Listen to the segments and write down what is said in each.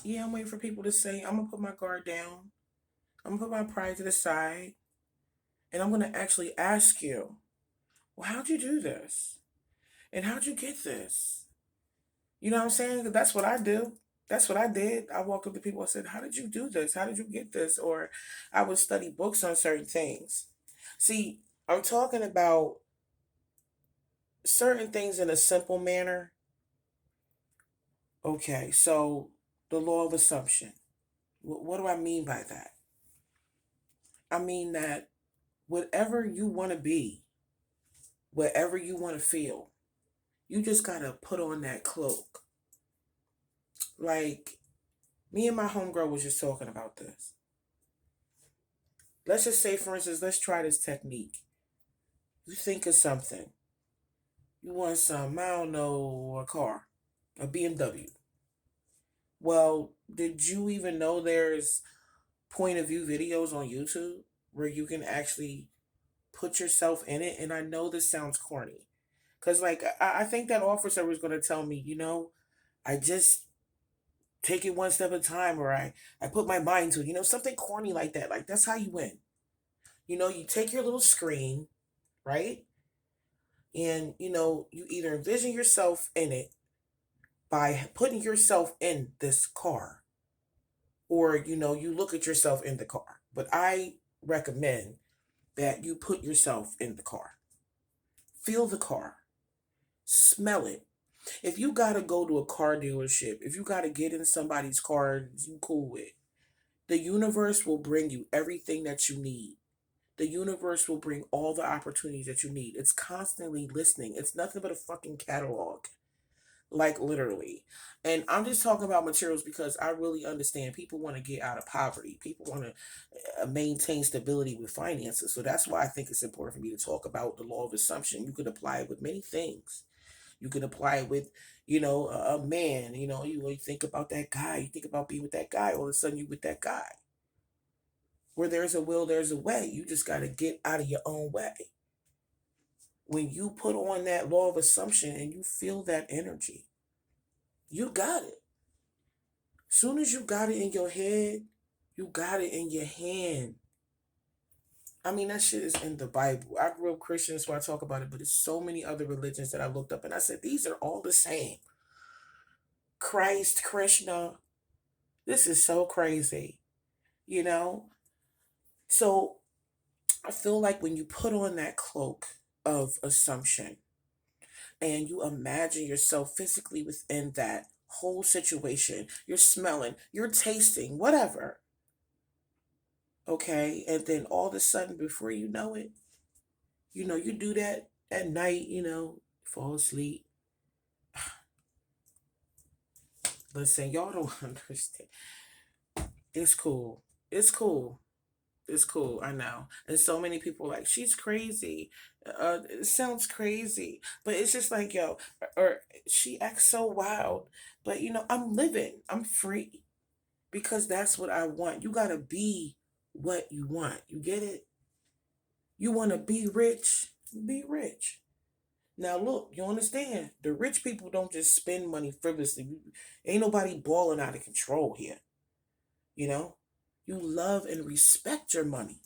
Yeah, I'm waiting for people to say, I'm gonna put my guard down. I'm gonna put my pride to the side, and I'm gonna actually ask you, well, how'd you do this? And how'd you get this? You know what I'm saying? 'Cause that's what I do. That's what I did. I walked up to people and said, how did you do this? How did you get this? Or I would study books on certain things. See, I'm talking about certain things in a simple manner. Okay, so the law of assumption. What do I mean by that? I mean that whatever you want to be, whatever you want to feel, you just got to put on that cloak. Like, me and my homegirl was just talking about this. Let's just say, for instance, let's try this technique. You think of something. You want some, I don't know, a car, a BMW. Well, did you even know there's point of view videos on YouTube where you can actually put yourself in it? And I know this sounds corny. Because, like, I think that officer was going to tell me, I just take it one step at a time, or I put my mind to it, something corny like that. Like, that's how you win. You take your little screen, right? And, you either envision yourself in it by putting yourself in this car, or, you look at yourself in the car. But I recommend that you put yourself in the car. Feel the car. Smell it. If you gotta go to a car dealership, if you gotta get in somebody's car you cool with, the universe will bring you everything that you need. The universe will bring all the opportunities that you need. It's constantly listening. It's nothing but a fucking catalog. Like, literally. And I'm just talking about materials because I really understand people want to get out of poverty. People want to maintain stability with finances. So that's why I think it's important for me to talk about the law of assumption. You could apply it with many things. You can apply it with, a man. You think about that guy. You think about being with that guy. All of a sudden, you with that guy. Where there's a will, there's a way. You just got to get out of your own way. When you put on that law of assumption and you feel that energy, you got it. Soon as you got it in your head, you got it in your hand. I mean, that shit is in the Bible. I grew up Christian, so I talk about it, but there's so many other religions that I looked up and I said, these are all the same. Christ, Krishna, this is so crazy, you know? So I feel like when you put on that cloak of assumption and you imagine yourself physically within that whole situation, you're smelling, you're tasting, whatever, okay? And then all of a sudden, before you know it, you do that at night, fall asleep. Listen, y'all don't understand. It's cool. It's cool. It's cool. I know. And so many people are like, she's crazy. It sounds crazy. But it's just like, yo, or she acts so wild. But, I'm living. I'm free because that's what I want. You got to be what you want. You get it? You want to be rich? Be rich. Now look, you understand? The rich people don't just spend money frivolously. Ain't nobody balling out of control here. You know? You love and respect your money.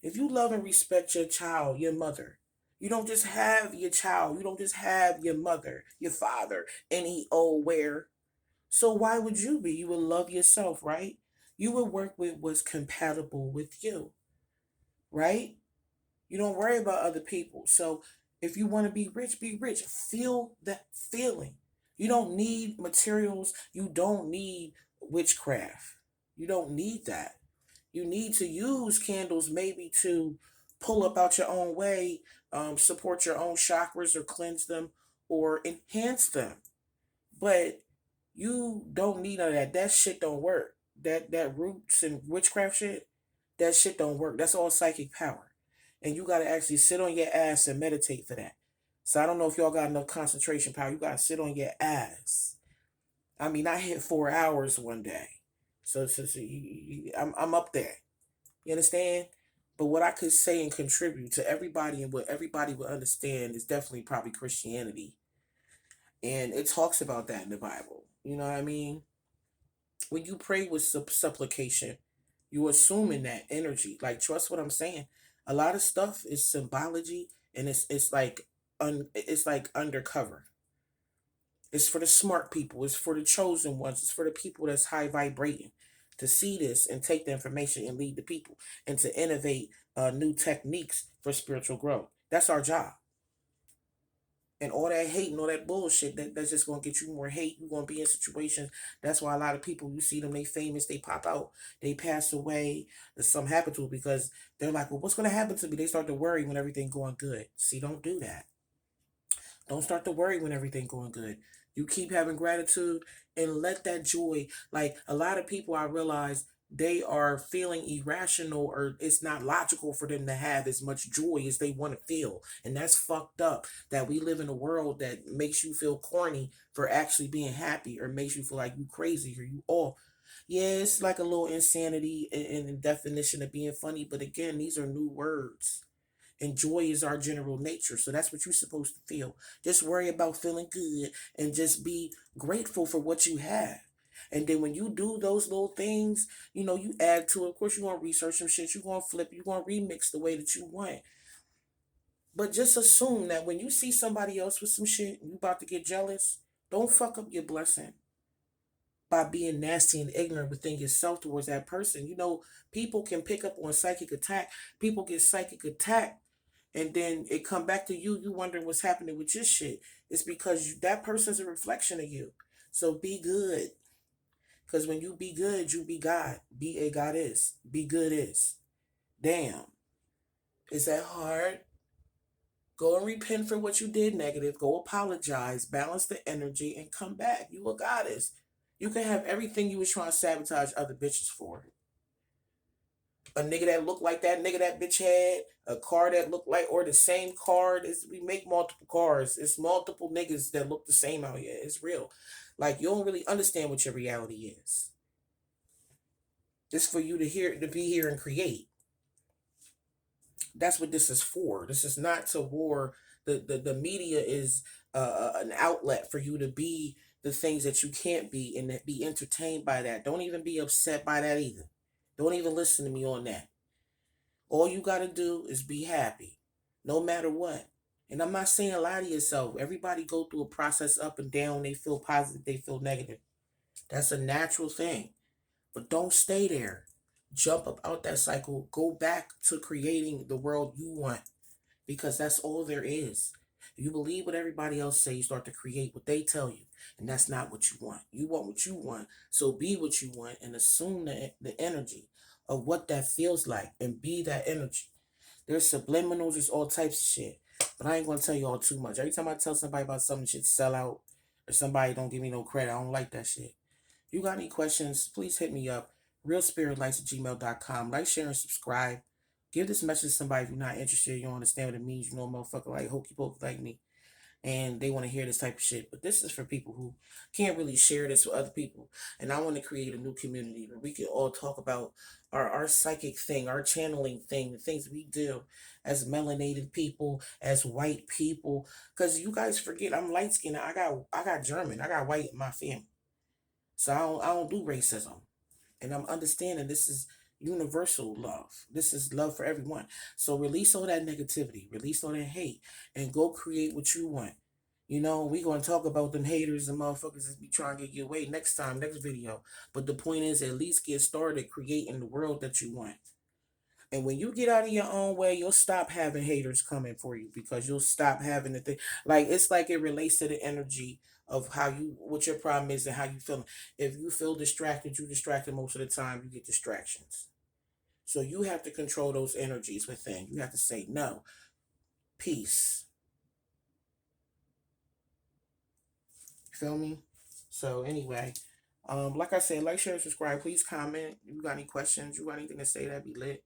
If you love and respect your child, your mother, you don't just have your child, you don't just have your mother, your father, any old where. So why would you be? You would love yourself, right? You would work with what's compatible with you, right? You don't worry about other people. So if you want to be rich, be rich. Feel that feeling. You don't need materials. You don't need witchcraft. You don't need that. You need to use candles maybe to pull up out your own way, support your own chakras or cleanse them or enhance them. But you don't need none of that. That shit don't work. That roots and witchcraft shit, that shit don't work. That's all psychic power. And you gotta actually sit on your ass and meditate for that. So I don't know if y'all got enough concentration power. You gotta sit on your ass. I mean, I hit 4 hours one day. I'm up there. You understand? But what I could say and contribute to everybody and what everybody would understand is definitely probably Christianity. And it talks about that in the Bible. You know what I mean? When you pray with supplication, you assuming that energy. Like, trust what I'm saying. A lot of stuff is symbology, and it's like it's like undercover. It's for the smart people. It's for the chosen ones. It's for the people that's high vibrating to see this and take the information and lead the people and to innovate new techniques for spiritual growth. That's our job. And all that hate and all that bullshit, that's just gonna get you more hate. You're gonna be in situations. That's why a lot of people, you see them, they famous, they pop out, they pass away, or something happened to them because they're like, well, what's gonna happen to me? They start to worry when everything going good. See, don't do that. Don't start to worry when everything going good. You keep having gratitude and let that joy. Like a lot of people, I realize they are feeling irrational or it's not logical for them to have as much joy as they want to feel. And that's fucked up that we live in a world that makes you feel corny for actually being happy or makes you feel like you crazy or you off. Yeah, it's like a little insanity in the definition of being funny. But again, these are new words. And joy is our general nature. So that's what you're supposed to feel. Just worry about feeling good and just be grateful for what you have. And then when you do those little things, you add to it. Of course, you're going to research some shit. You're going to flip. You're going to remix the way that you want. But just assume that when you see somebody else with some shit and you about to get jealous, don't fuck up your blessing by being nasty and ignorant within yourself towards that person. People can pick up on psychic attack. People get psychic attack and then it come back to you wondering what's happening with your shit. It's because that person's a reflection of you. So be good. Because when you be good, you be God. Be a goddess. Be good is. Damn. Is that hard? Go and repent for what you did negative. Go apologize. Balance the energy and come back. You a goddess. You can have everything you was trying to sabotage other bitches for. A nigga that looked like that nigga that bitch had, a car that looked like, or the same car. We make multiple cars. It's multiple niggas that look the same out here. It's real. Like, you don't really understand what your reality is. It's for you to be here and create. That's what this is for. This is not to war. The media is an outlet for you to be the things that you can't be and be entertained by that. Don't even be upset by that either. Don't even listen to me on that. All you got to do is be happy, no matter what. And I'm not saying lie to yourself. Everybody go through a process up and down. They feel positive, they feel negative. That's a natural thing. But don't stay there. Jump up out that cycle. Go back to creating the world you want because that's all there is. If you believe what everybody else say, you start to create what they tell you. And that's not what you want. You want what you want. So be what you want and assume the energy of what that feels like and be that energy. There's subliminals, there's all types of shit. But I ain't gonna tell you all too much. Every time I tell somebody about something, shit sell out, or somebody don't give me no credit, I don't like that shit. You got any questions, please hit me up. realspiritlights@gmail.com. Like, share, and subscribe. Give this message to somebody if you're not interested, you don't understand what it means, a motherfucker like hokey pokey like me and they want to hear this type of shit. But this is for people who can't really share this with other people. And I want to create a new community where we can all talk about our psychic thing, our channeling thing, the things we do as melanated people, as white people. Because you guys forget I'm light skinned. I got German. I got white in my family. So I don't do racism. And I'm understanding this is universal love. This is love for everyone. So release all that negativity, release all that hate, and go create what you want. We gonna talk about them haters and motherfuckers that be trying to get your way next time, next video. But the point is at least get started creating the world that you want. And when you get out of your own way, you'll stop having haters coming for you because you'll stop having the thing. Like it's like it relates to the energy of what your problem is and how you feel. If you feel distracted, you distracted most of the time, you get distractions. So you have to control those energies within. You have to say no. Peace. Feel me? So anyway, like I said, like, share, subscribe. Please comment. If you got any questions, you got anything to say, that'd be lit.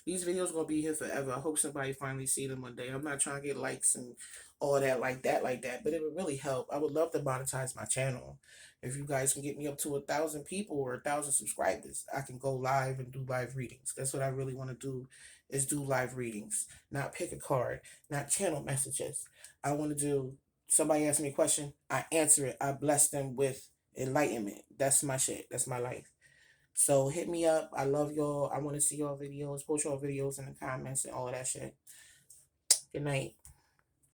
These videos gonna be here forever. I hope somebody finally see them one day. I'm not trying to get likes and all that like that, but it would really help. I would love to monetize my channel. If you guys can get me up to 1,000 people or 1,000 subscribers, I can go live and do live readings. That's what I really want to do, is do live readings, not pick a card, not channel messages. I want to do. Somebody ask me a question, I answer it. I bless them with Enlightenment. That's my shit. That's my life. So hit me up. I love y'all. I want to see y'all videos. Post y'all videos in the comments and all of that shit. Good night.